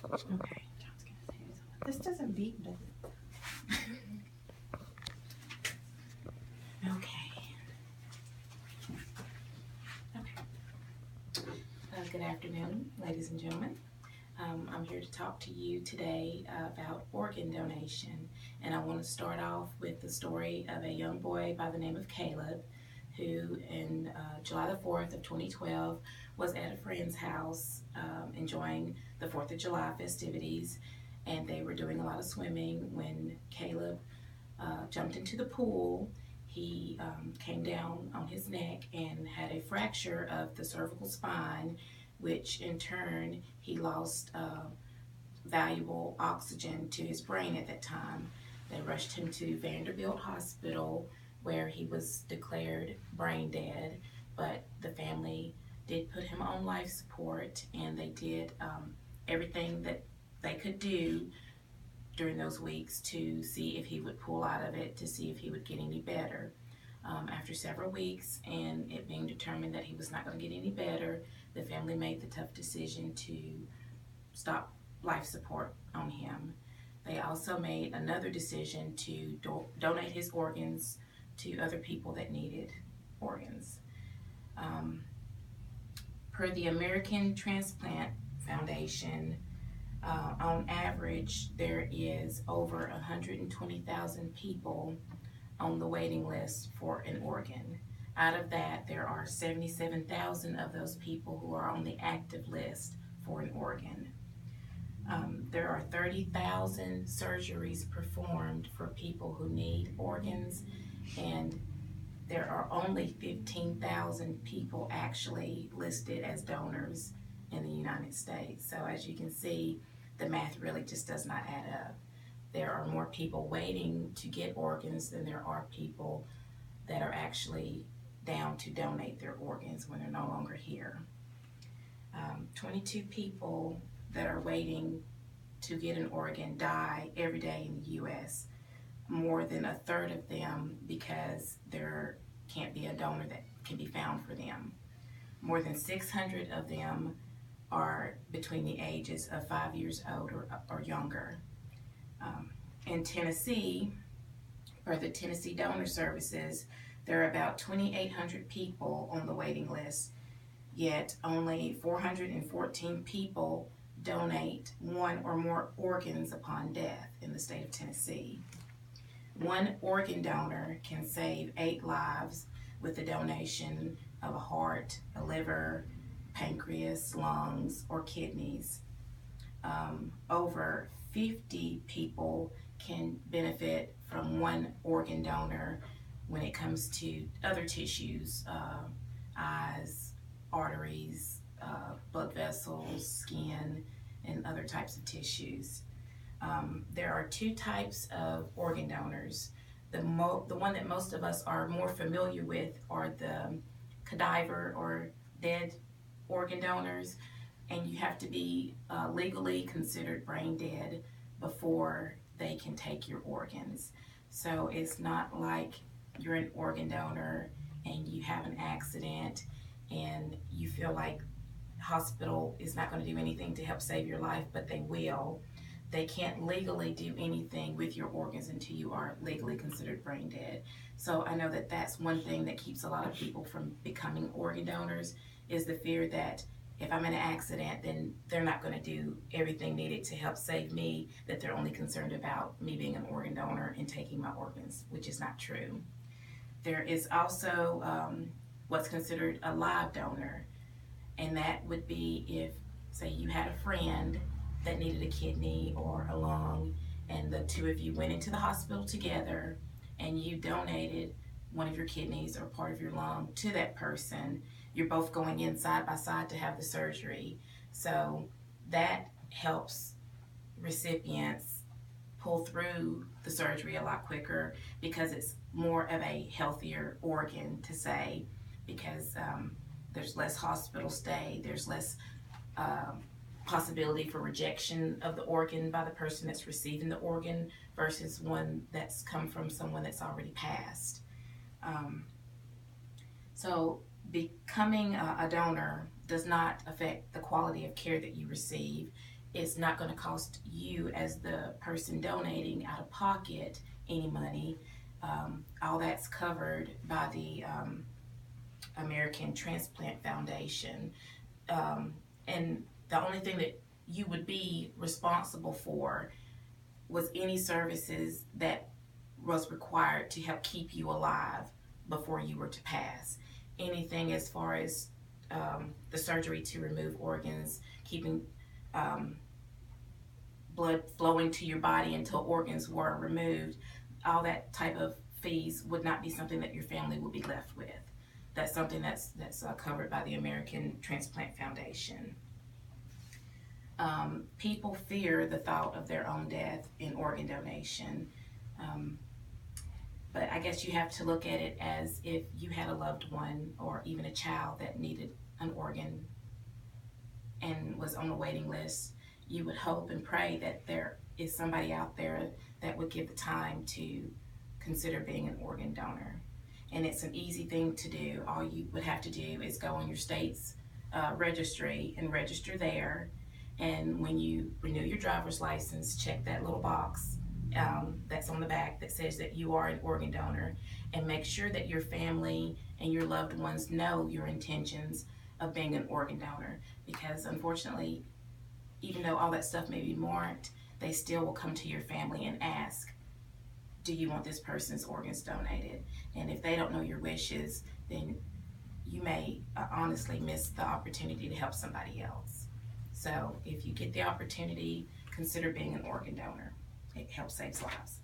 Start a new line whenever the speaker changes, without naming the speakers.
Okay, John's gonna say something. This doesn't beep, does it? Okay. Good afternoon, ladies and gentlemen. I'm here to talk to you today about organ donation, and I want to start off with the story of a young boy by the name of Caleb, who in July the 4th of 2012 was at a friend's house enjoying the 4th of July festivities, and they were doing a lot of swimming when Caleb jumped into the pool. He came down on his neck and had a fracture of the cervical spine, which in turn he lost valuable oxygen to his brain at that time. They rushed him to Vanderbilt Hospital where he was declared brain dead, but the family did put him on life support, and they did everything that they could do during those weeks to see if he would pull out of it, to see if he would get any better. After several weeks and it being determined that he was not going to get any better, the family made the tough decision to stop life support on him. They also made another decision to donate his organs to other people that needed organs. Um, per the American Transplant Foundation, on average, there is over 120,000 people on the waiting list for an organ. Out of that, there are 77,000 of those people who are on the active list for an organ. There are 30,000 surgeries performed for people who need organs, and there are only 15,000 people actually listed as donors in the United States. So as you can see, the math really just does not add up. There are more people waiting to get organs than there are people that are actually down to donate their organs when they're no longer here. 22 people that are waiting to get an organ die every day in the U.S. More than a third of them because there can't be a donor that can be found for them. More than 600 of them are between the ages of 5 years old or younger. In Tennessee, or the Tennessee Donor Services, there are about 2,800 people on the waiting list, yet only 414 people donate one or more organs upon death in the state of Tennessee. One organ donor can save 8 lives with the donation of a heart, a liver, pancreas, lungs, or kidneys. Over 50 people can benefit from one organ donor when it comes to other tissues, eyes, arteries, blood vessels, skin, and other types of tissues. There are 2 types of organ donors. The one that most of us are more familiar with are the cadaver or dead organ donors, and you have to be legally considered brain dead before they can take your organs. So it's not like you're an organ donor and you have an accident and you feel like hospital is not going to do anything to help save your life, but they will. They can't legally do anything with your organs until you are legally considered brain dead. So I know that that's one thing that keeps a lot of people from becoming organ donors, is the fear that if I'm in an accident, then they're not going to do everything needed to help save me, that they're only concerned about me being an organ donor and taking my organs, which is not true. There is also what's considered a live donor, and that would be if, say, you had a friend that needed a kidney or a lung, and the 2 of you went into the hospital together and you donated one of your kidneys or part of your lung to that person. You're both going in side by side to have the surgery. So that helps recipients pull through the surgery a lot quicker because it's more of a healthier organ, to say, because there's less hospital stay, there's less possibility for rejection of the organ by the person that's receiving the organ versus one that's come from someone that's already passed. So becoming a donor does not affect the quality of care that you receive. it's not going to cost you as the person donating out of pocket any money. All that's covered by the American Transplant Foundation. And the only thing that you would be responsible for was any services that was required to help keep you alive before you were to pass. Anything as far as the surgery to remove organs, keeping blood flowing to your body until organs were removed, all that type of fees would not be something that your family would be left with. That's something that's covered by the American Transplant Foundation. People fear the thought of their own death in organ donation. But I guess you have to look at it as if you had a loved one or even a child that needed an organ and was on a waiting list. You would hope and pray that there is somebody out there that would give the time to consider being an organ donor. And it's an easy thing to do. All you would have to do is go on your state's registry and register there. And when you renew your driver's license, check that little box that's on the back that says that you are an organ donor, and make sure that your family and your loved ones know your intentions of being an organ donor, because unfortunately, even though all that stuff may be marked, they still will come to your family and ask, do you want this person's organs donated? And if they don't know your wishes, then you may honestly miss the opportunity to help somebody else. So if you get the opportunity, consider being an organ donor. It helps save lives.